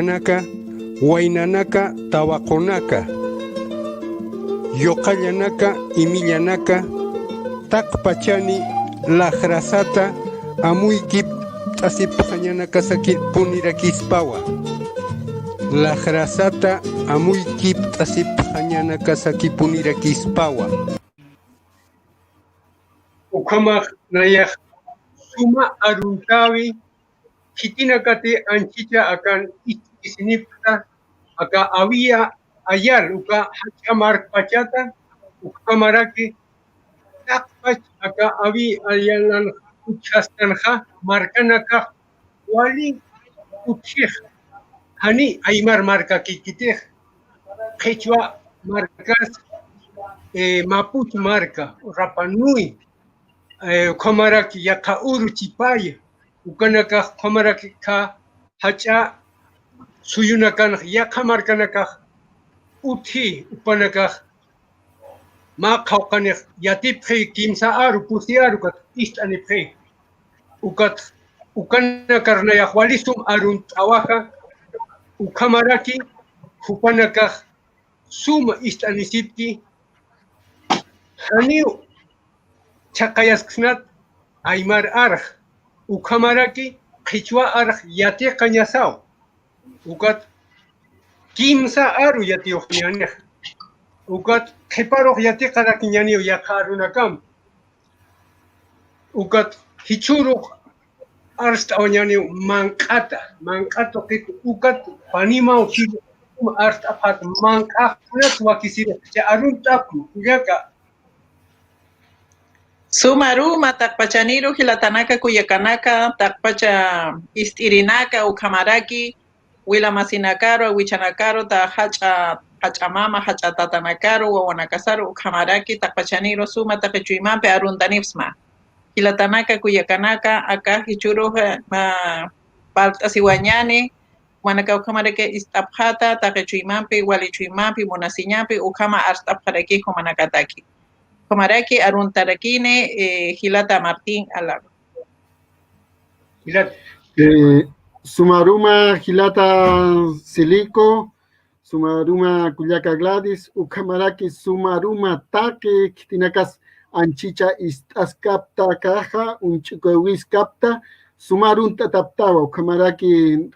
Naka, Wainanaka, Tawakonaka, Yokallanaka, Imillanaka, Takpachani, Lajrasata, Amuykip, Tasipajanaka Saki Punirakispawa. Lajrasata, Amuykip, Tasipajanaka Saki Punirakispawa. Ukamak nayak suma aruntawi kitinakati anchicha akan isinipta aka awia ayar uka hachamar pachata ukamaraki takpach aka awi ayalan uchastanja markanaka wali uchih hani aymar marka kikitih Quechua marcas Mapuche marca Rapanui Komaraki yaka uru chipaya ukanaka komaraki ka hacha suyunakan yaka markanaka uthi upanaka ma kaukanek yatiphe kimsa aru pusiaru kat istani phe ukat ukanaka rnaya walisum arun tawaja ukamaraki upanaka suma istanisipki haniu chaqayasqnat aymar arq ukamaraki qichwa arq yati qañasaw ukat kimsa aru yatiyuq ñaniq ukat qiparuq yati qaraki ñaniw yaqarunakam ukat hichuruq arsta ñaniw manq'ata qit ukat panimaw hiru arsta aphat manq'aqnat wakisira aruntapu yaka Sumaruma takpachaniru hilatanaka kuyakanaka takpacha istirinaka ukamaraki wilamasinakaru awichanakaru ta hach'amama hach'atatanakaru wawanakasaru ukamaraki takpachaniru suma taqichuymanpi aruntanipsma hilatanaka kuyakanaka aka hichuru palt'asiwañani manaka ukamaraki istapjata taqichuymanpi walichuymanpi munasiñanpi ukama arst'apjaraki humanakataki Comaraki Aruntarakine, Gilata Martín Alaro. Sumaruma Gilata Silico, Sumaruma Cuyaca Gladys, Ucamaraki Sumaruma Take, Kitinakas Anchicha Istaskapta Caja, Unchicovis Capta, Sumarunta Taptava, Ucamaraki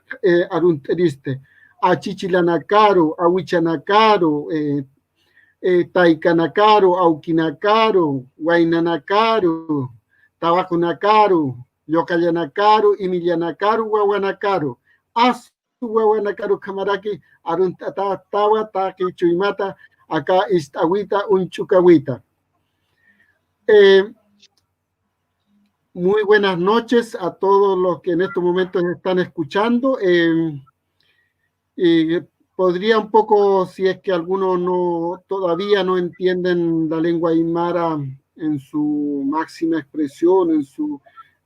Arunteriste, Achichilanacaro, Awichanacaro, Taikanakaru, Aukinakaru, Wainanakaru, Tawakunakaru, Yokallanakaru, Imillanakaru, Wawanakaru, Asu Wawanakaru Kamaraki, Aruntata Tawa, Taki Chuimata, acá Istawita, Unchukawita. Muy buenas noches a todos los que en estos momentos están escuchando. Podría un poco, si es que algunos todavía no entienden la lengua aymara en su máxima expresión,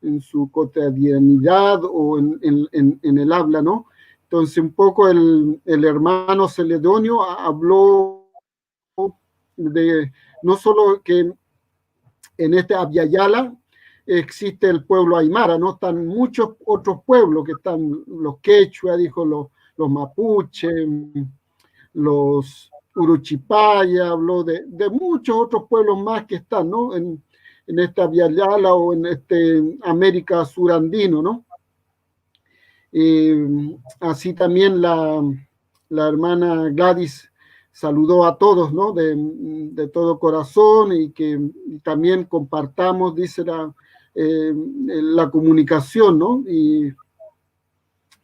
en su cotidianidad o en el habla, ¿no? Entonces un poco el hermano Celedonio habló de no solo que en este Abya-Yala existe el pueblo aymara, ¿no? Están muchos otros pueblos que están los quechua, dijo los mapuche, los uruchipaya, habló de muchos otros pueblos más que están, ¿no? En esta Abya-Yala o en este América surandino, ¿no? Así también la hermana Gladys saludó a todos, ¿no? De todo corazón y que también compartamos, dice la comunicación, ¿no?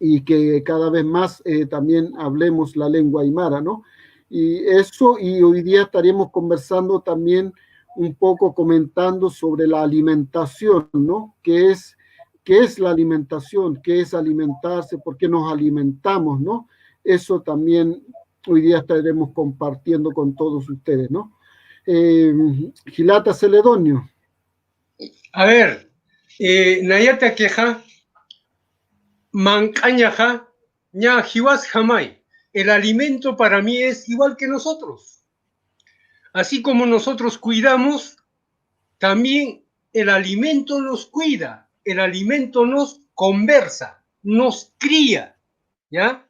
Y que cada vez más también hablemos la lengua aymara, ¿no? Y hoy día estaremos conversando también un poco comentando sobre la alimentación, ¿no? ¿Qué es la alimentación? ¿Qué es alimentarse? ¿Por qué nos alimentamos, no? Eso también hoy día estaremos compartiendo con todos ustedes, ¿no? Gilata Celedonio. A ver, Nayata queja Mancañaja, ña jiwas jamai. El alimento para mí es igual que nosotros. Así como nosotros cuidamos, también el alimento nos cuida, el alimento nos conversa, nos cría, ¿ya?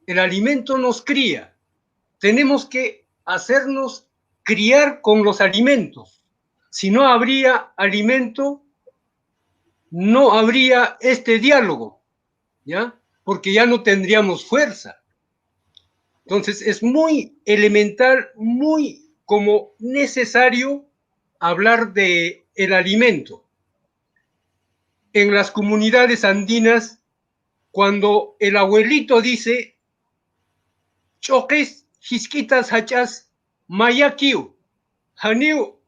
El alimento nos cría. Tenemos que hacernos criar con los alimentos. Si no habría alimento, no habría este diálogo, ¿ya? Porque ya no tendríamos fuerza. Entonces es muy elemental, muy como necesario hablar de el alimento. En las comunidades andinas, cuando el abuelito dice, choques, hisquitas hachas, mayakiu, haniu,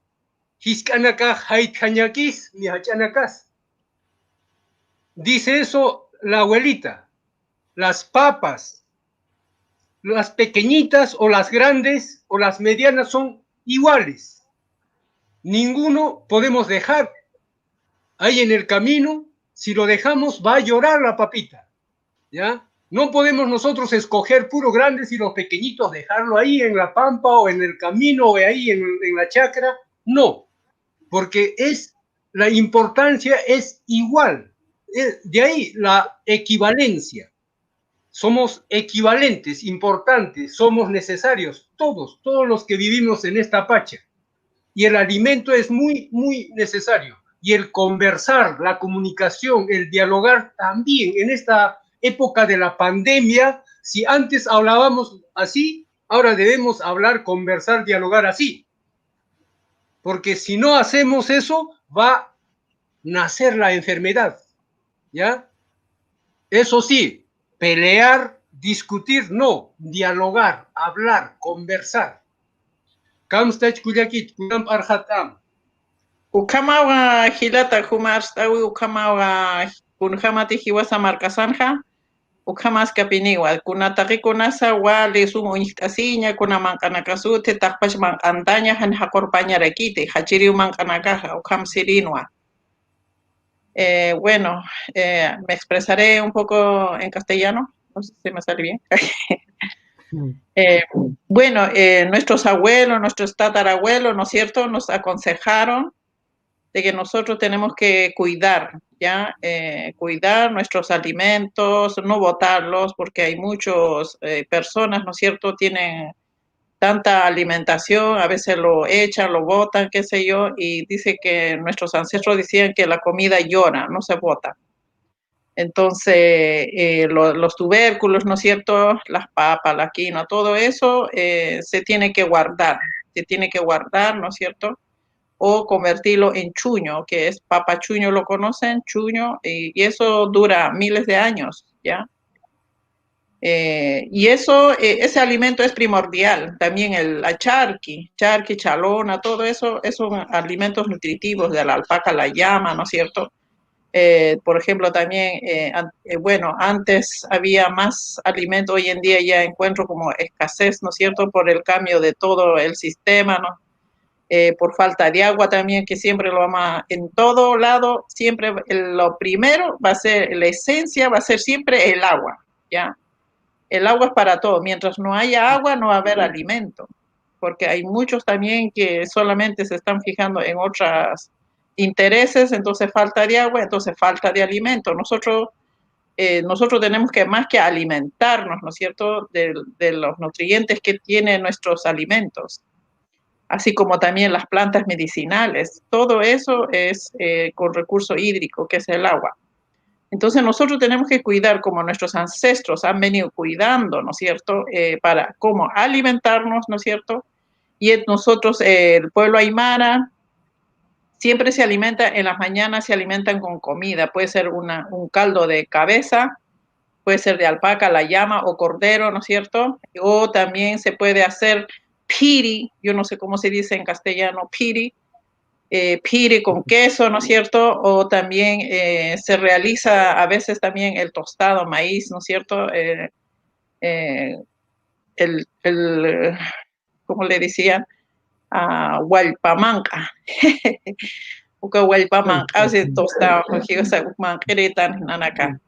hiskanaka haitanyakis, ni hachanakas. Dice eso la abuelita. Las papas, las pequeñitas o las grandes o las medianas son iguales. Ninguno podemos dejar. Ahí en el camino, si lo dejamos, va a llorar la papita. ¿Ya? No podemos nosotros escoger puro grandes y los pequeñitos dejarlo ahí en la pampa o en el camino o ahí en la chacra. No, porque la importancia es igual. De ahí la equivalencia. Somos equivalentes, importantes, somos necesarios, todos los que vivimos en esta pacha. Y el alimento es muy, muy necesario. Y el conversar, la comunicación, el dialogar también en esta época de la pandemia, si antes hablábamos así, ahora debemos hablar, conversar, dialogar así. Porque si no hacemos eso, va a nacer la enfermedad. ¿Ya? Eso sí, pelear, discutir, no, dialogar, hablar, conversar. Kamstach kuyakit, kunam arhatam. Ukamawa hilata humarstawi ukamawa kunhamati hiwasa markasanja ukamas kapiniwa kunataki kunasa wale sumo uñihtasiña kuna mankanakasute takpash mankantaña han hakorpaña rakite hachiriu mankanakaja ukam sirinwa. Bueno, me expresaré un poco en castellano, no sé si me sale bien. Bueno, nuestros abuelos, nuestros tatarabuelos, ¿no es cierto?, nos aconsejaron de que nosotros tenemos que cuidar, ¿ya? Cuidar nuestros alimentos, no botarlos, porque hay muchas personas, ¿no es cierto?, tienen tanta alimentación, a veces lo echan, lo botan, qué sé yo, y dice que nuestros ancestros decían que la comida llora, no se bota. Entonces, los tubérculos, ¿no es cierto?, las papas, la quinoa, todo eso se tiene que guardar, ¿no es cierto?, o convertirlo en chuño, que es papa chuño, lo conocen, chuño, y eso dura miles de años, ¿ya? Y eso, ese alimento es primordial. También la charqui, chalona, todo eso son alimentos nutritivos de la alpaca, la llama, ¿no es cierto? Por ejemplo, también, bueno, antes había más alimento, hoy en día ya encuentro como escasez, ¿no es cierto?, por el cambio de todo el sistema, ¿no? Por falta de agua también, que siempre lo vamos en todo lado, siempre lo primero va a ser, la esencia va a ser siempre el agua, ¿ya? El agua es para todo. Mientras no haya agua, no va a haber alimento, porque hay muchos también que solamente se están fijando en otros intereses, entonces falta de agua, entonces falta de alimento. Nosotros tenemos que más que alimentarnos, ¿no es cierto?, de los nutrientes que tienen nuestros alimentos, así como también las plantas medicinales. Todo eso es con recurso hídrico, que es el agua. Entonces nosotros tenemos que cuidar como nuestros ancestros han venido cuidando, ¿no es cierto?, para cómo alimentarnos, ¿no es cierto? Y nosotros, el pueblo aymara, siempre se alimenta, en las mañanas se alimentan con comida, puede ser un caldo de cabeza, puede ser de alpaca, la llama o cordero, ¿no es cierto? O también se puede hacer piri, yo no sé cómo se dice en castellano, piri con queso, ¿no es cierto? O también se realiza a veces también el tostado, maíz, ¿no es cierto? ¿Cómo le decían? Hualpamanca. Uka hualpamanca, se tostado, nanaka.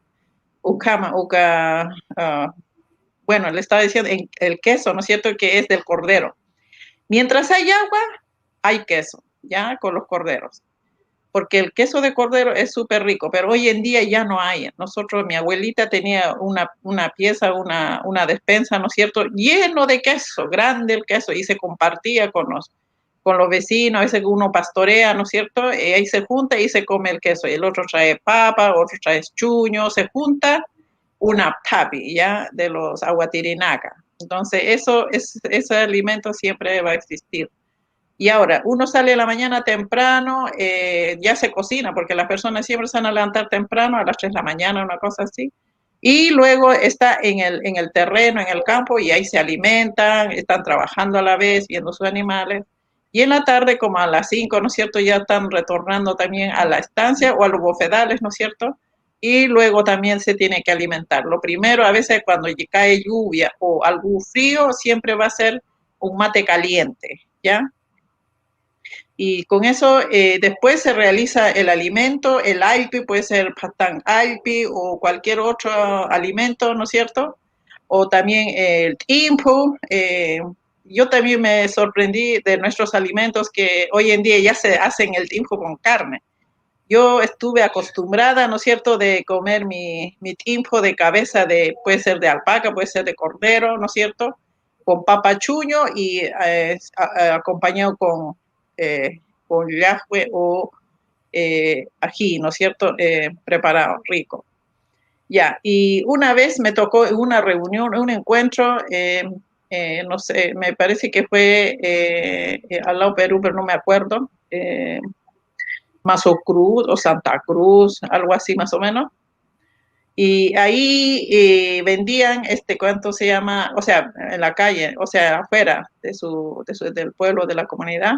Ukama, bueno, le estaba diciendo el queso, ¿no es cierto?, que es del cordero. Mientras hay agua, hay queso, ¿ya? Con los corderos. porque el queso de cordero es súper rico, pero hoy en día ya no hay. Nosotros, mi abuelita tenía una pieza, una despensa, ¿no es cierto?, lleno de queso, grande el queso, y se compartía con los vecinos, a veces uno pastorea, ¿no es cierto?, y ahí se junta y se come el queso, y el otro trae papa, otro trae chuño, se junta una tapi, ¿ya?, de los aguatirinacas. Entonces, ese alimento siempre va a existir. Y ahora, uno sale a la mañana temprano, ya se cocina, porque las personas siempre se van a levantar temprano, a las 3 de la mañana, una cosa así. Y luego está en el terreno, en el campo, y ahí se alimentan, están trabajando a la vez, viendo sus animales. Y en la tarde, como a las 5, ¿no es cierto?, ya están retornando también a la estancia o a los bofedales, ¿no es cierto? Y luego también se tiene que alimentar. Lo primero, a veces cuando cae lluvia o algún frío, siempre va a ser un mate caliente, ¿ya? Y con eso después se realiza el alimento, el alpi, puede ser patán alpi o cualquier otro alimento, ¿no es cierto? O también el timpu. Yo también me sorprendí de nuestros alimentos que hoy en día ya se hacen el timpu con carne. Yo estuve acostumbrada, ¿no es cierto?, de comer mi timpu de cabeza puede ser de alpaca, puede ser de cordero, ¿no es cierto?, con papachuño y acompañado con llajue o ají, ¿no es cierto?, preparado, rico. Ya, y una vez me tocó en una reunión, un encuentro, no sé, me parece que fue al lado Perú, pero no me acuerdo, Mazo Cruz o Santa Cruz, algo así más o menos. Y ahí vendían, ¿cuánto se llama? O sea, en la calle, o sea, afuera del pueblo, de la comunidad,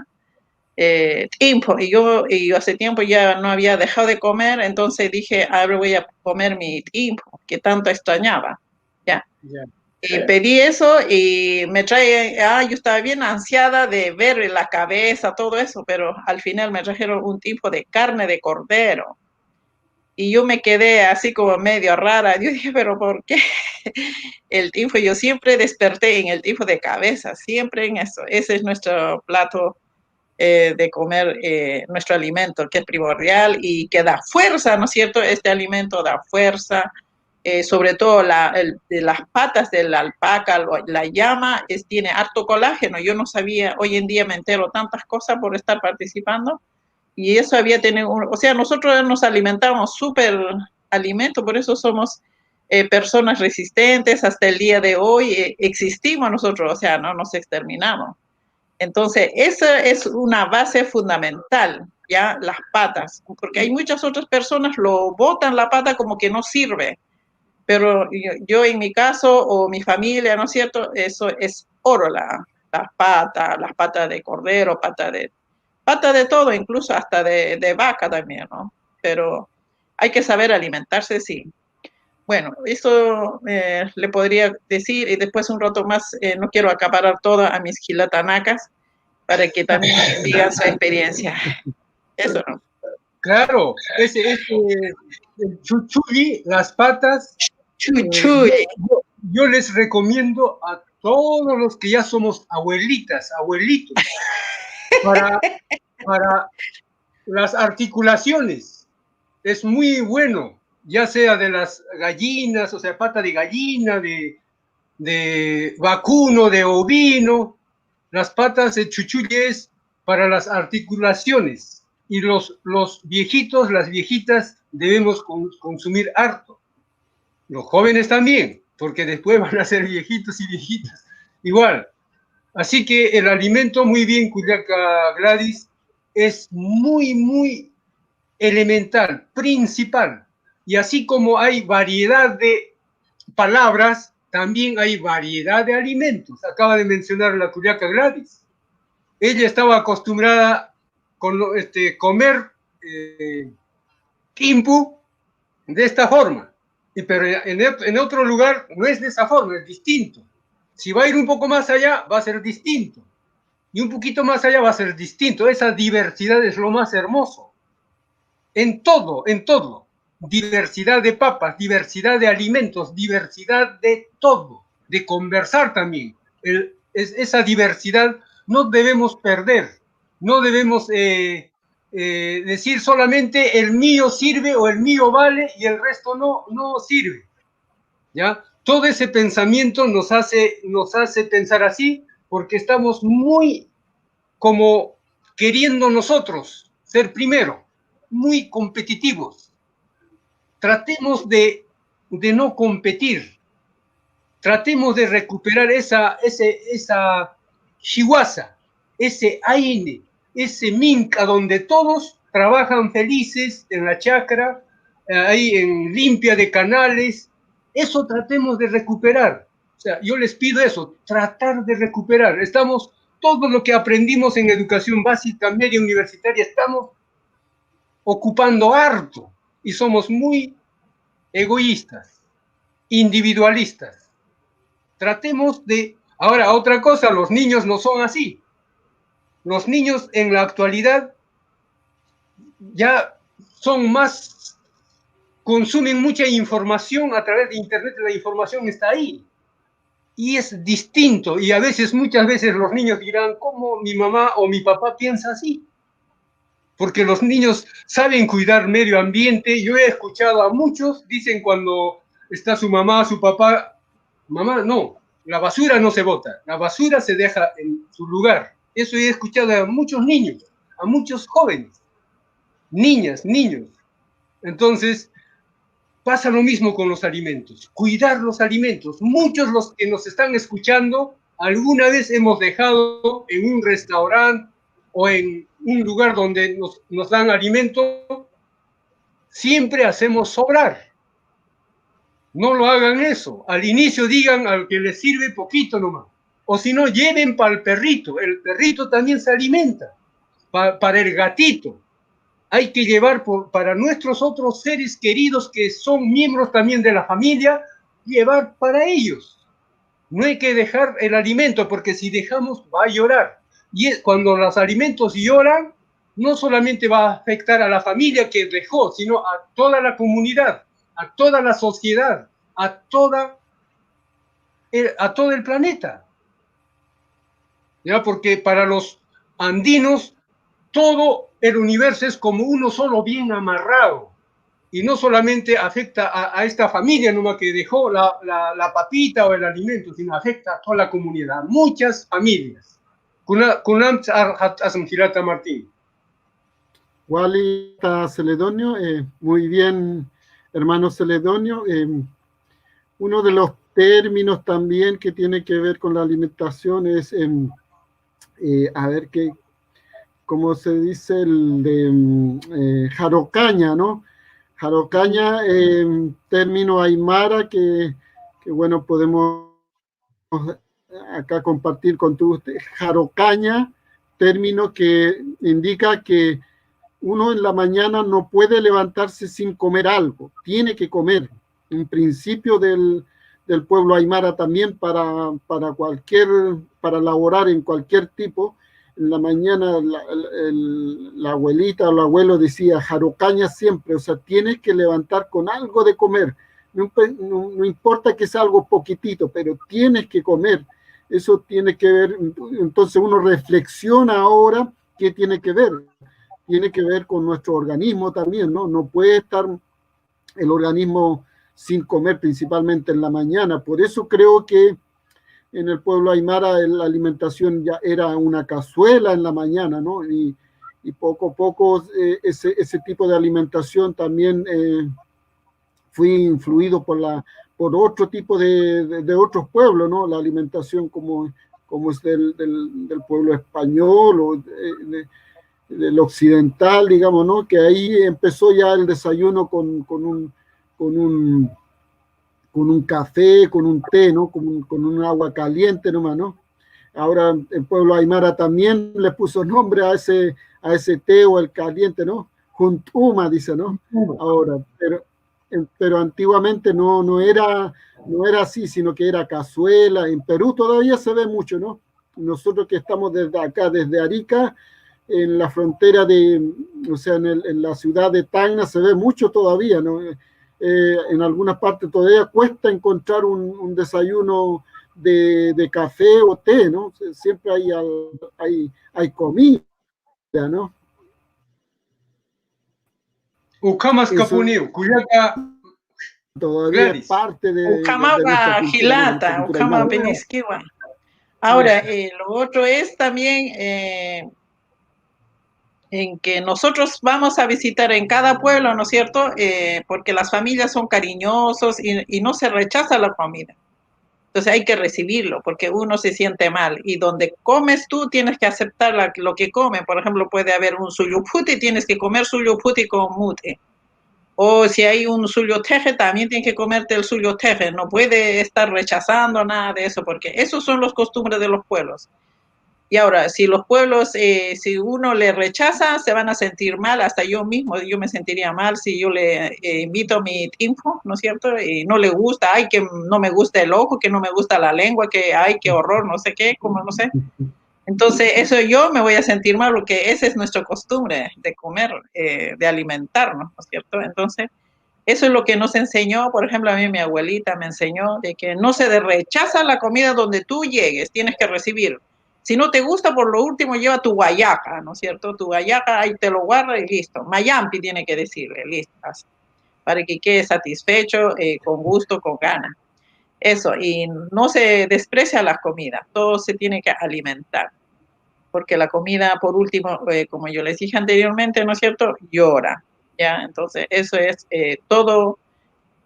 tiempo. Y yo hace tiempo ya no había dejado de comer, entonces dije, ahora voy a comer mi tiempo, que tanto extrañaba. Ya. Ya. Pedí eso y me trae, yo estaba bien ansiada de ver la cabeza, todo eso, pero al final me trajeron un tipo de carne de cordero. Y yo me quedé así como medio rara. Yo dije, pero ¿por qué? El tifo, yo siempre desperté en el tifo de cabeza, siempre en eso. Ese es nuestro plato de comer, nuestro alimento, que es primordial y que da fuerza, ¿no es cierto? Este alimento da fuerza, sobre todo de las patas de la alpaca, la llama, tiene harto colágeno. Yo no sabía, hoy en día me entero tantas cosas por estar participando. Y eso había tenido, o sea, nosotros nos alimentamos súper alimento, por eso somos personas resistentes hasta el día de hoy, existimos nosotros, o sea, no nos exterminamos. Entonces, esa es una base fundamental, ya, las patas, porque hay muchas otras personas lo botan la pata como que no sirve, pero yo en mi caso, o mi familia, ¿no es cierto?, eso es oro, las patas de cordero, pata de todo, incluso hasta de vaca también, ¿no? Pero hay que saber alimentarse, sí. Bueno, eso le podría decir, y después un rato más, no quiero acaparar todo a mis gilatanacas, para que también digan su experiencia. Eso, ¿no? Claro, el chuchulli, las patas, Chuchuy. yo les recomiendo a todos los que ya somos abuelitas, abuelitos, para las articulaciones. Es muy bueno, ya sea de las gallinas, o sea, pata de gallina, de vacuno, de ovino. Las patas de chuchulli es para las articulaciones. Y los viejitos, las viejitas, debemos consumir harto. Los jóvenes también, porque después van a ser viejitos y viejitas. Igual. Así que el alimento, muy bien, Cuyaca Gladys, es muy, muy elemental, principal. Y así como hay variedad de palabras, también hay variedad de alimentos. Acaba de mencionar la Cuyaca Gladys. Ella estaba acostumbrada con comer timpu de esta forma. Pero en otro lugar no es de esa forma, es distinto. Si va a ir un poco más allá, va a ser distinto. Y un poquito más allá va a ser distinto. Esa diversidad es lo más hermoso. En todo, en todo. Diversidad de papas, diversidad de alimentos, diversidad de todo. De conversar también. Esa diversidad no debemos perder. No debemos decir solamente el mío sirve o el mío vale y el resto no sirve, ¿ya? Todo ese pensamiento nos hace pensar así porque estamos muy como queriendo nosotros ser primero, muy competitivos. Tratemos de no competir, tratemos de recuperar esa shiwasa, ese aine, ese minca donde todos trabajan felices en la chacra, ahí en limpia de canales. Eso tratemos de recuperar. O sea, yo les pido eso, tratar de recuperar. Estamos, todo lo que aprendimos en educación básica, media, universitaria, estamos ocupando harto y somos muy egoístas, individualistas. Tratemos de... Ahora, otra cosa, los niños no son así. Los niños en la actualidad ya son más, consumen mucha información a través de Internet, la información está ahí. Y es distinto, y a veces, muchas veces los niños dirán, ¿cómo mi mamá o mi papá piensa así? Porque los niños saben cuidar medio ambiente. Yo he escuchado a muchos, dicen cuando está su mamá, su papá, mamá, no, la basura no se bota, la basura se deja en su lugar. Eso he escuchado a muchos niños, a muchos jóvenes, niñas, niños. Entonces, pasa lo mismo con los alimentos, cuidar los alimentos. Muchos los que nos están escuchando, alguna vez hemos dejado en un restaurante o en un lugar donde nos dan alimento, siempre hacemos sobrar. No lo hagan eso. Al inicio digan al que les sirve poquito nomás. O si no, lleven para el perrito. El perrito también se alimenta. Para el gatito. Hay que llevar para nuestros otros seres queridos que son miembros también de la familia, llevar para ellos. No hay que dejar el alimento, porque si dejamos va a llorar. Y cuando los alimentos lloran, no solamente va a afectar a la familia que dejó, sino a toda la comunidad, a toda la sociedad, a todo el planeta. ¿Ya? Porque para los andinos, todo el universo es como uno solo bien amarrado. Y no solamente afecta a esta familia nomás que dejó la papita o el alimento, sino afecta a toda la comunidad, muchas familias. Kunam Asmhirata Martín. Wally Celedonio, muy bien, hermano Celedonio. Uno de los términos también que tiene que ver con la alimentación es, a ver qué, como se dice, el de jarocaña, ¿no? Jarocaña, término aymara que bueno, podemos acá compartir con todos ustedes. Jarocaña, término que indica que uno en la mañana no puede levantarse sin comer algo, tiene que comer. Un principio del pueblo aymara también para laborar en cualquier tipo. En la mañana la abuelita o el abuelo decía jarocaña siempre, o sea, tienes que levantar con algo de comer. No importa que sea algo poquitito, pero tienes que comer. Eso tiene que ver, entonces uno reflexiona ahora qué tiene que ver. Tiene que ver con nuestro organismo también, ¿no? No puede estar el organismo sin comer, principalmente en la mañana. Por eso creo que en el pueblo aymara la alimentación ya era una cazuela en la mañana, ¿no? Y poco a poco ese tipo de alimentación también fue influido por otro tipo de otros pueblos, ¿no? La alimentación como es del pueblo español o del occidental, digamos, ¿no? Que ahí empezó ya el desayuno con un café, con un té, ¿no? Con un agua caliente nomás, ¿no? Ahora el pueblo aymara también le puso nombre a ese té o el caliente, ¿no? Juntuma, dice, ¿no? Ahora, pero antiguamente no era así, sino que era cazuela. En Perú todavía se ve mucho, ¿no? Nosotros que estamos desde acá, desde Arica, en la frontera o sea, en la ciudad de Tacna se ve mucho todavía, ¿no? En algunas partes todavía cuesta encontrar un desayuno de café o té, ¿no? Siempre hay comida, ¿no? Ucamas Eso- Capuniu, Cuyaca Todavía Gladys. es parte de nuestra Ucama cultura, Gilata, cultura Ucama aymara. Penisquiwa. Ahora, lo otro es también en que nosotros vamos a visitar en cada pueblo, ¿no es cierto? Porque las familias son cariñosos y no se rechaza la comida. Entonces hay que recibirlo porque uno se siente mal. Y donde comes tú tienes que aceptar lo que come. Por ejemplo, puede haber un suyuputi, tienes que comer suyuputi con mute. O si hay un suyoteje, también tienes que comerte el suyoteje. No puede estar rechazando nada de eso porque esos son los costumbres de los pueblos. Y ahora, si los pueblos, si uno le rechaza, se van a sentir mal, hasta yo mismo, yo me sentiría mal si yo le invito a mi info, ¿no es cierto? Y no le gusta, ay, que no me gusta el ojo, que no me gusta la lengua, que ay, qué horror, no sé qué, como no sé. Entonces, eso yo me voy a sentir mal porque esa es nuestra costumbre de comer, de alimentarnos, ¿no es cierto? Entonces, eso es lo que nos enseñó, por ejemplo, a mí mi abuelita me enseñó de que no se rechaza la comida donde tú llegues, tienes que recibir. Si no te gusta, por lo último, lleva tu guayaca, ¿no es cierto? Tu guayaca, ahí te lo guarda y listo. Mayampi tiene que decirle, listo, para que quede satisfecho, con gusto, con ganas. Eso, y no se desprecia la comida, todo se tiene que alimentar, porque la comida, por último, como yo les dije anteriormente, ¿no es cierto? Llora, ¿ya? Entonces, eso es, todo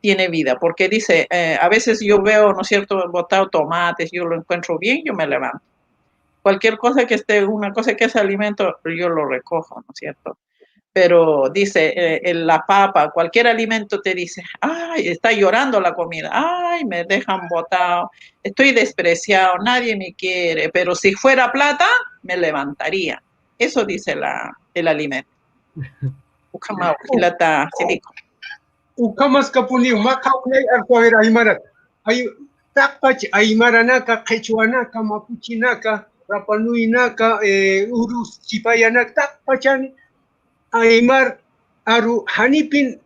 tiene vida, porque dice, a veces yo veo, ¿no es cierto?, botado tomates, yo lo encuentro bien, yo me levanto. Cualquier cosa que esté, una cosa que es alimento, yo lo recojo, ¿no es cierto? Pero dice, la papa, cualquier alimento te dice, ay, está llorando la comida, ay, me dejan botado, estoy despreciado, nadie me quiere, pero si fuera plata, me levantaría. Eso dice el alimento. Ukamau, hilata, silico. Ucamas Capuniu, Macaulay Arcover Aymarat. Ay, Takpach Aymaranaka, Quechuanaka, Mapuchinaka, Rapanuinaka, Urus, Chipayanak, Takpachan, Aymar, Aru, Hanipin,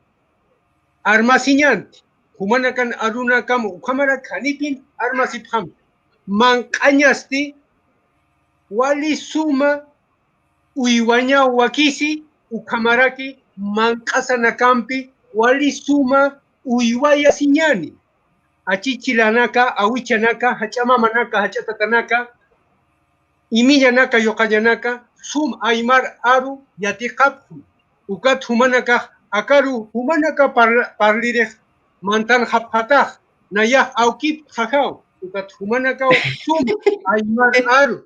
Armasiñanti. Humanakan Arunakam, Ukamarat, Hanipin, Armasipham. Mancañasti, Wali Suma, Uiwaña Wakisi, Ukamaraki, Mancasanakampi, Wali Suma, Uiwaya Siñani. Achichilanaka, Awichanaka, Hachamamanaka, Hachatatanaka, Imillanaka, Yokayanaka, Sum Aymar Aru, Yatikaphu, Ukat Humanaka, Akaru, Humanaka Parlirech, Mantan Haphatach, Nayah Aukip Hakao, Ukat Humanaka, Sum Aymar Aru,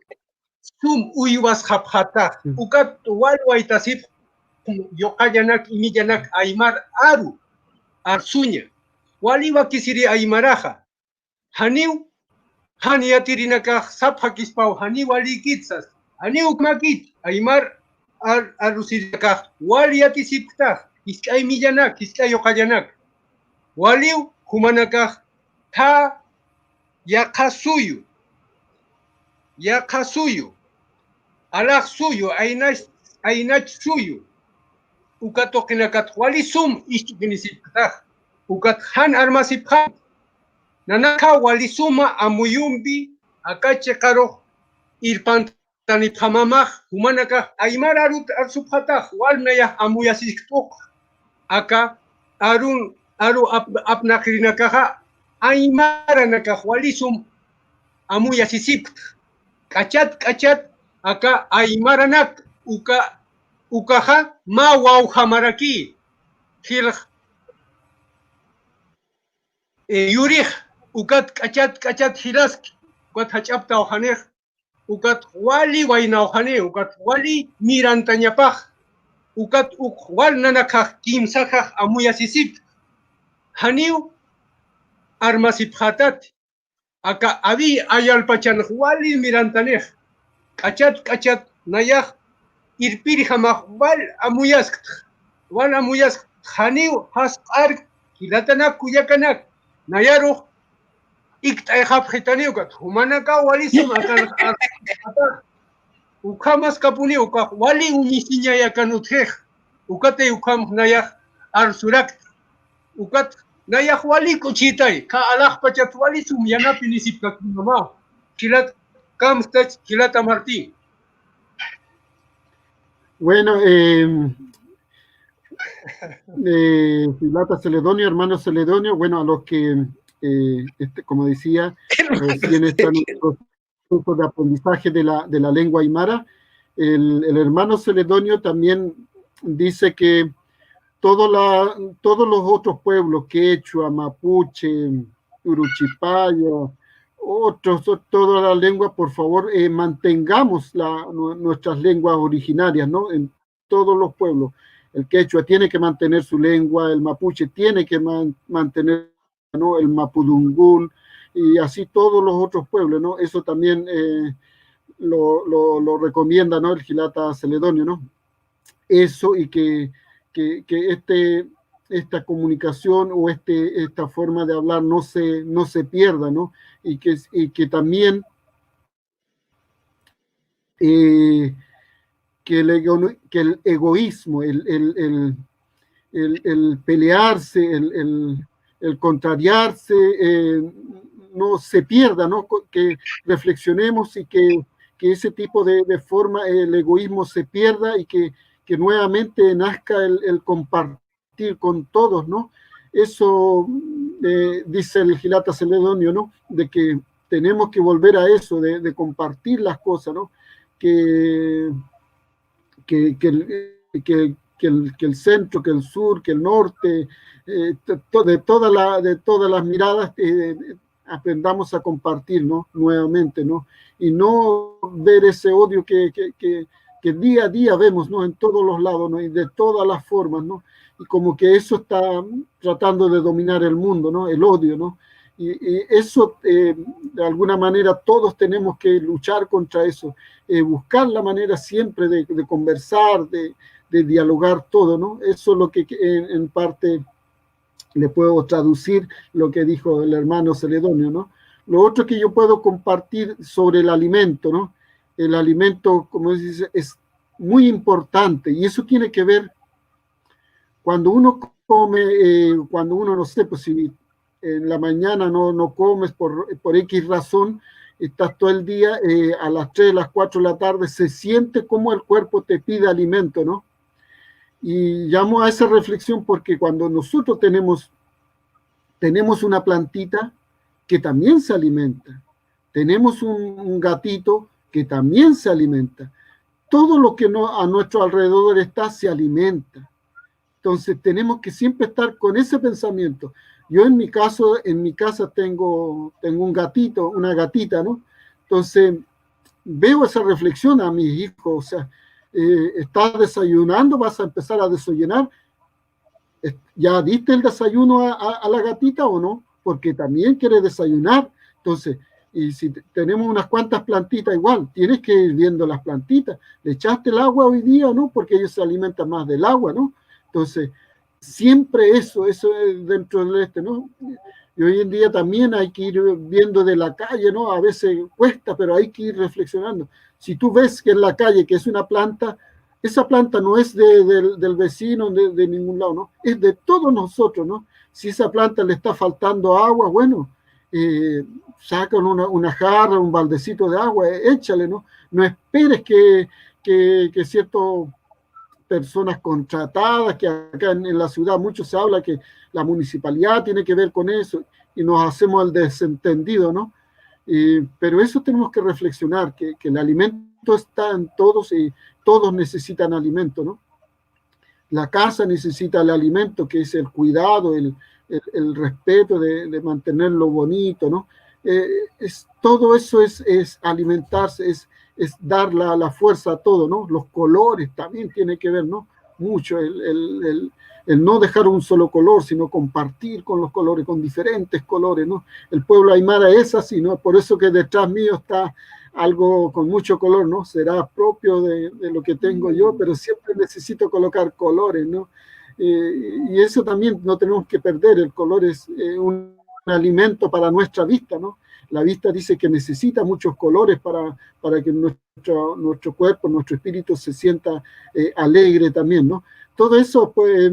Sum Uywas Haphatach, Ukat Walwaitasip, Yokayanak, Imillanak, Aymar Aru, Arsuña, Waliwa Kisiri Aymaraja, Haniu, Haniatirinaka, Saphakispa, Hani Wali Kitsas, Haniu Makit, Aymar Arusiraka, Waliatisipta, Iskay Millanak, Iskay Yokayanak, Waliu, Humanaka, Ta Yakasuyu, Yakasuyu, Alak Suyu, Ainach Suyu, Ukatokenakat, Wali Sum, Istukinisipta, Ukat Han Armasipha, Nanaka Walisuma Amuyumbi, Akache Karo, Irpantani Pamamach, Humanaka, Aymara Arsuphatach, Walnaya Amuyasiktok, Aka, Aru Apnakrinakaha, Aymara Naka, Walisum Amuyasisipt, Kachat, Aka Aymaranak, Ukaha, Mawau Hamaraki, Hil Yurich, Ukat kachat hilask, ukat hachapta ojaneh, ukat wali waina ojane, ukat wali mirantañapaj, ukat wal nanakaj kimsakaj amuyasisip, haniu armasipjatat, aka abi ayalpachan wali mirantanej, kachat nayaj irpiri jamaj wal amuyask, haniu hasqar kilatanak kuyakanak, nayaruj Iktay hapjitaniukat, humanaka walisum akan ukamas kapuni ukak wali umisinya yakan uthej, ukate ukam nayah arsurak, ukat nayah wali kuchitay, ka alah pachat walisum yanapin isipkat mama, kilat kamstach kilata Martín. Bueno, Gilata Celedonio, hermano Celedonio, bueno, a los que, como decía, recién están en el proceso de aprendizaje de la lengua aymara, el hermano Celedonio también dice que todos los otros pueblos, quechua, mapuche, uruchipaya, toda la lengua, por favor, mantengamos nuestras lenguas originarias, ¿no? En todos los pueblos. El quechua tiene que mantener su lengua, el mapuche tiene que mantener, ¿no?, el mapudungún, y así todos los otros pueblos, ¿no? Eso también lo recomienda, ¿no?, el Gilata Celedonio, ¿no? Eso, y que esta comunicación o esta forma de hablar no se pierda, ¿no? Y que también que el egoísmo, el pelearse, el contrariarse, no se pierda, ¿no? Que reflexionemos y que ese tipo de forma, el egoísmo se pierda, y que nuevamente nazca el compartir con todos, ¿no? Eso dice el Gilata Celedonio, ¿no? De que tenemos que volver a eso, de compartir las cosas, ¿no? Que el centro, que el sur, que el norte, de todas las miradas, aprendamos a compartir, ¿no? Nuevamente, ¿no? Y no ver ese odio que día a día vemos, ¿no? En todos los lados, ¿no? Y de todas las formas, ¿no? Y como que eso está tratando de dominar el mundo, ¿no? El odio, ¿no? Y eso, de alguna manera, todos tenemos que luchar contra eso, buscar la manera siempre de conversar, de dialogar todo, ¿no? Eso es lo que en parte le puedo traducir lo que dijo el hermano Celedonio, ¿no? Lo otro que yo puedo compartir sobre el alimento, ¿no? El alimento, como se dice, es muy importante, y eso tiene que ver cuando uno come, cuando uno, no sé, pues si en la mañana no comes por X razón, estás todo el día, a las 3, las 4 de la tarde, se siente como el cuerpo te pide alimento, ¿no? Y llamo a esa reflexión porque cuando nosotros tenemos una plantita que también se alimenta, tenemos un gatito que también se alimenta, todo lo que a nuestro alrededor está se alimenta. Entonces tenemos que siempre estar con ese pensamiento. Yo en mi casa tengo un gatito, una gatita, ¿no? Entonces veo esa reflexión a mis hijos, o sea, estás desayunando, vas a empezar a desayunar, ¿ya diste el desayuno a la gatita o no? Porque también quiere desayunar. Entonces, y si tenemos unas cuantas plantitas, igual, tienes que ir viendo las plantitas. ¿Le echaste el agua hoy día o no? Porque ellos se alimentan más del agua, ¿no? Entonces, siempre eso es dentro del ¿no? Y hoy en día también hay que ir viendo de la calle, ¿no? A veces cuesta, pero hay que ir reflexionando. Si tú ves que en la calle, que es una planta, esa planta no es del vecino, de ningún lado, ¿no? Es de todos nosotros, ¿no? Si esa planta le está faltando agua, bueno, sacan una jarra, un baldecito de agua, échale, ¿no? No esperes que ciertas personas contratadas, que acá en la ciudad mucho se habla que la municipalidad tiene que ver con eso, y nos hacemos el desentendido, ¿no? Pero eso tenemos que reflexionar, que el alimento está en todos, y todos necesitan alimento, ¿no? La casa necesita el alimento, que es el cuidado, el respeto de mantenerlo bonito, ¿no? Todo eso es alimentarse, es dar la fuerza a todo, ¿no? Los colores también tiene que ver, ¿no? Mucho el no dejar un solo color, sino compartir con los colores, con diferentes colores, ¿no? El pueblo aymara es así, ¿no? Por eso que detrás mío está algo con mucho color, ¿no? Será propio de lo que tengo yo, pero siempre necesito colocar colores, ¿no? Y eso también no tenemos que perder. El color es un alimento para nuestra vista, ¿no? La vista dice que necesita muchos colores para que nuestro cuerpo, nuestro espíritu se sienta alegre también, ¿no? Todo eso, pues,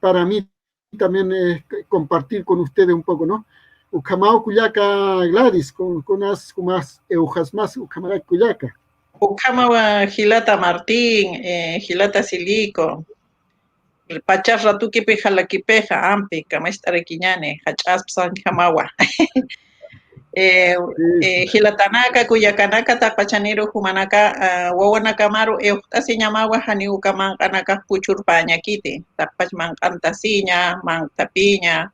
para mí también es compartir con ustedes un poco, ¿no? Ucamao Cuyaca Gladys, con unas eujas más, Ucamao Cuyaca. Ucamao Gilata Martín, Gilata Silico. el pachar ratuki peja la kipeja, ampi, kamestare kiñane, hachaspan kamawa. Hilatanaka, Cuyacanaka, Tapachanero, Humanaka, Wawanakamaru, Eutasiñamawa, Haniu Kamankanaka, Puchurpaña, Kite, Tapachman Antasiña, Man Tapiña,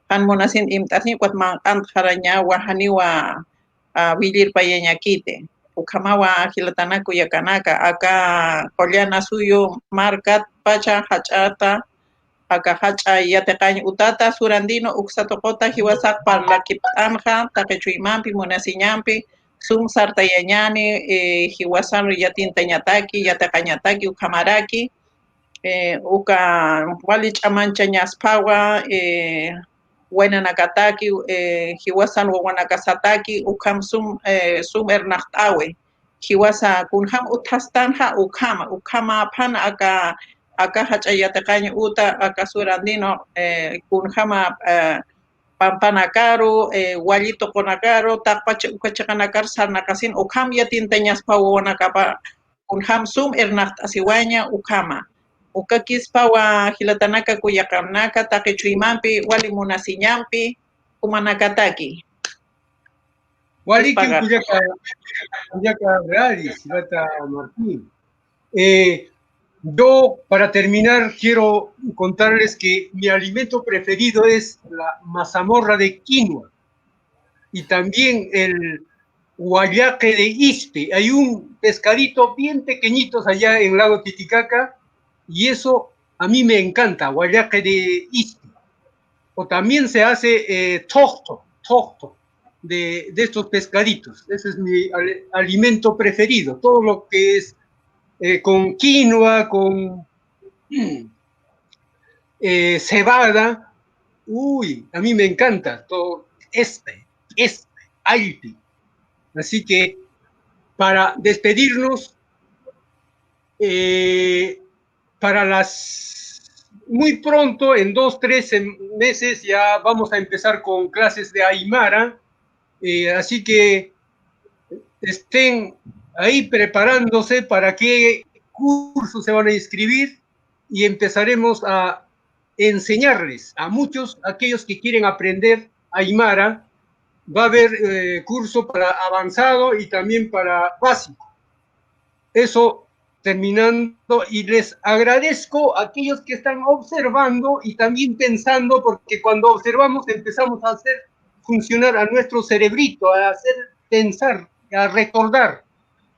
Han Monasin Imtasi, Quatman Antaraña, Wahaniwa, Vilir Payeña, Kite, Ukamawa, Hilatana, Cuyacanaka, acá, Coliana Suyo, Marcat, Pacha, Hachata, akahacha yateqaña utata surandino uksatokota hiwasak parlakipanja taqichuymanpi munasiñanpi sum sartayañani hiwasan yatintañataki yateqañataki ukhamaraki uka wali ch'amancha ñaspawa waynanakataki hiwasan wawanakasataki ukham sum ernaqt'awe hiwasa kunham uthastanja ukhama phana acá hachayatacaña uta acá surandino kunjama pampanacaro wallito conacaro tapache ukachakanacar sarnacasin ukam yatinteñas pawanacapa kunjam sum ernacht asiwaña ukama ukakis pawa hilatanaka kuyakamnaka taqichuymanpi wali munasiñanpi kumanakataki Wali que Kuyaka Realis, Gata Martín. Yo, para terminar, quiero contarles que mi alimento preferido es la mazamorra de quinoa y también el guayaque de ispe. Hay un pescadito bien pequeñitos allá en el lago Titicaca y eso a mí me encanta, guayaque de ispe. O también se hace tosto de estos pescaditos. Ese es mi alimento preferido. Todo lo que es con quinoa, con cebada. Uy, a mí me encanta todo alpi. Así que para despedirnos, muy pronto, en 2-3 meses, ya vamos a empezar con clases de Aymara. Así que estén ahí preparándose para qué cursos se van a inscribir y empezaremos a enseñarles a muchos, aquellos que quieren aprender Aymara. Va a haber curso para avanzado y también para básico. Eso terminando, y les agradezco a aquellos que están observando y también pensando, porque cuando observamos empezamos a hacer funcionar a nuestro cerebrito, a hacer pensar, a recordar.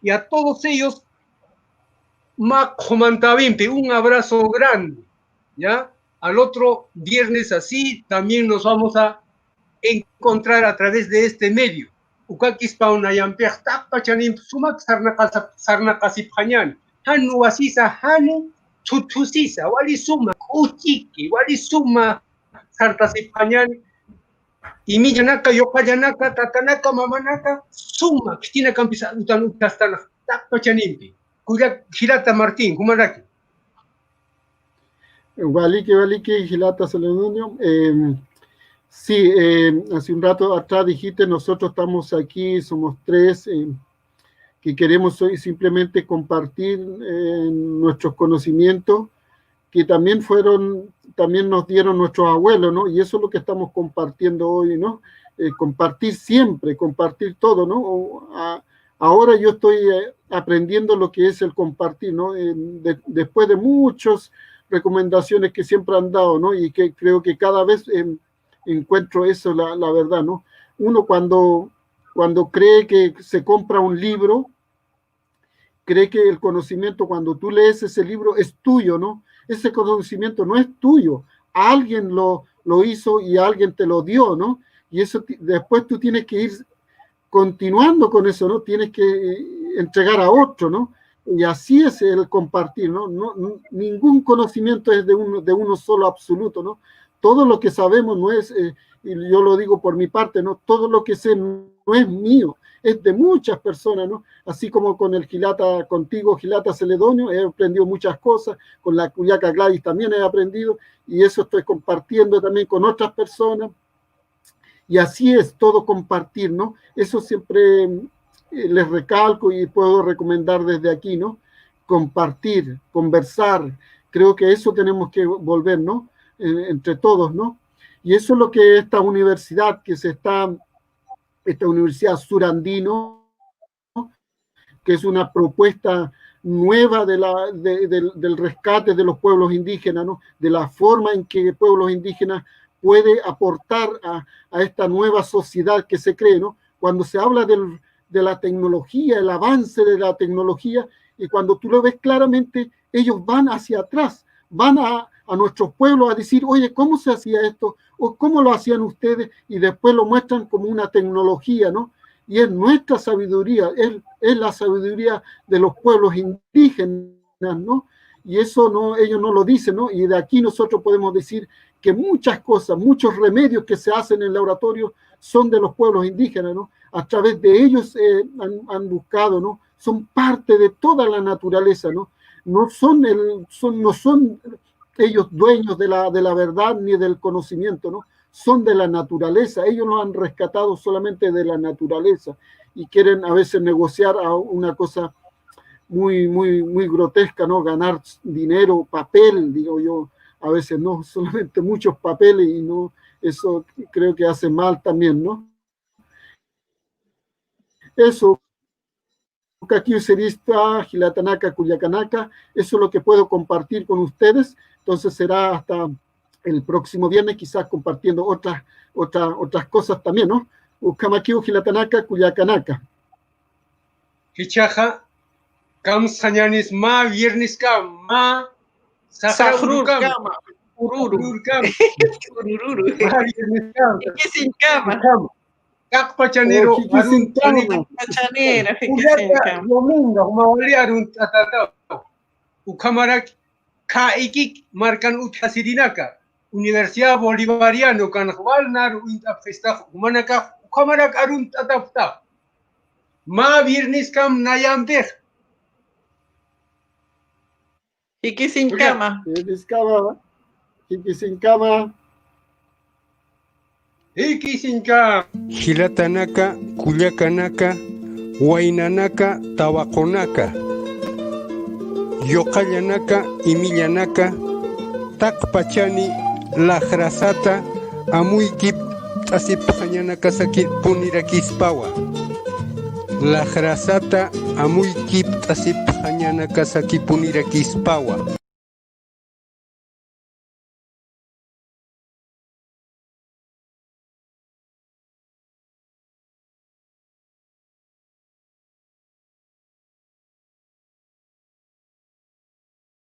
Y a todos ellos, un abrazo grande, ¿ya? Al otro viernes así también nos vamos a encontrar a través de este medio. Ukakis paunayampiaq tapachanim sumak sarnaqasiphañani. Hanu wasisa hanu tutusisa wali suma uchiki wali suma sartasiphañani. Y millanaka, yokayanaka, tatanaka, mamanaka, suma, kitina campisa, utanutastana, tapachanimpi. Cuya Gilata Martín, Kumaraki. Valike, Gilata Celedonio. Sí, hace un rato atrás dijiste, nosotros estamos aquí, somos 3, que queremos hoy simplemente compartir nuestros conocimientos, que también nos dieron nuestros abuelos, ¿no? Y eso es lo que estamos compartiendo hoy, ¿no? Compartir siempre, compartir todo, ¿no? Ahora yo estoy aprendiendo lo que es el compartir, ¿no? Después de muchas recomendaciones que siempre han dado, ¿no? Y que creo que cada vez encuentro eso, la verdad, ¿no? Uno cuando cree que se compra un libro, cree que el conocimiento, cuando tú lees ese libro, es tuyo, ¿no? Ese conocimiento no es tuyo. Alguien lo hizo y alguien te lo dio, ¿no? Y eso después tú tienes que ir continuando con eso, ¿no? Tienes que entregar a otro, ¿no? Y así es el compartir, ¿no? Ningún conocimiento es de uno solo absoluto, ¿no? Todo lo que sabemos no es, y yo lo digo por mi parte, ¿no? Todo lo que sé no es mío, es de muchas personas, ¿no? Así como con contigo, Gilata Celedonio, he aprendido muchas cosas, con la Cuyaca Gladys también he aprendido, y eso estoy compartiendo también con otras personas, y así es todo compartir, ¿no? Eso siempre les recalco y puedo recomendar desde aquí, ¿no? Compartir, conversar, Creo que eso tenemos que volver, ¿no? Entre todos, ¿no? Y eso es lo que esta universidad esta Universidad Surandino, que es una propuesta nueva del rescate de los pueblos indígenas, ¿no? De la forma en que pueblos indígenas puede aportar a esta nueva sociedad que se cree, ¿no? Cuando se habla de la tecnología, el avance de la tecnología, y cuando tú lo ves claramente, ellos van hacia atrás, van a nuestros pueblos a decir, oye, ¿cómo se hacía esto? ¿O cómo lo hacían ustedes? Y después lo muestran como una tecnología, ¿no? Y es nuestra sabiduría, es la sabiduría de los pueblos indígenas, ¿no? Y eso no, ellos no lo dicen, ¿no? Y de aquí nosotros podemos decir que muchas cosas, muchos remedios que se hacen en el laboratorio son de los pueblos indígenas, ¿no? A través de ellos han buscado, ¿no? Son parte de toda la naturaleza, ¿no? No son ellos dueños de la verdad ni del conocimiento, ¿no? Son de la naturaleza, ellos lo han rescatado solamente de la naturaleza y quieren a veces negociar a una cosa muy, muy, muy grotesca, ¿no? Ganar dinero, papel, digo yo, a veces no, solamente muchos papeles y no, eso creo que hace mal también, ¿no? Eso, aquí Userista, Gilatanaka, Culiacanaca, eso es lo que puedo compartir con ustedes, entonces será hasta el próximo viernes, quizás compartiendo otras cosas también, ¿no? Ucamaquiu, Gilatanaka, Culiacanaca. Hichaja, Cam Sañanes, Ma, Viernes Cam, Ma, Sahrur Cam, Kama, Ururu. Cam, Ururu. Ma, Viernes Cam, ¿Qué sin cama? Kak Pachanero, Arun, Pachanera, ¿qué sin Ullata, cama? Domingo, Mawali, Arun, Tatatao, Ucamarak, Kaikik, Marcan Utasirinaka, Universidad Bolivariano, Canjualnar, Festa, Humanaka, Ucamarak, Arun, Tatapta, Ma, Viernes Cam, Nayamdej. ¿Y qué sin cama? Hikisinkawa, Ikisinka, Gilatanaka, Culiacanaka, Huaynanaka, Tabaconaka, Yoqallanaka, Imillanaka, Takpachani, Lajrasata, Amuykip, Tasiphañanaka Sakir Puniraquispawa. Lajrasata, Amuykip, Tasiphañanaka Sakir Puniraquispawa.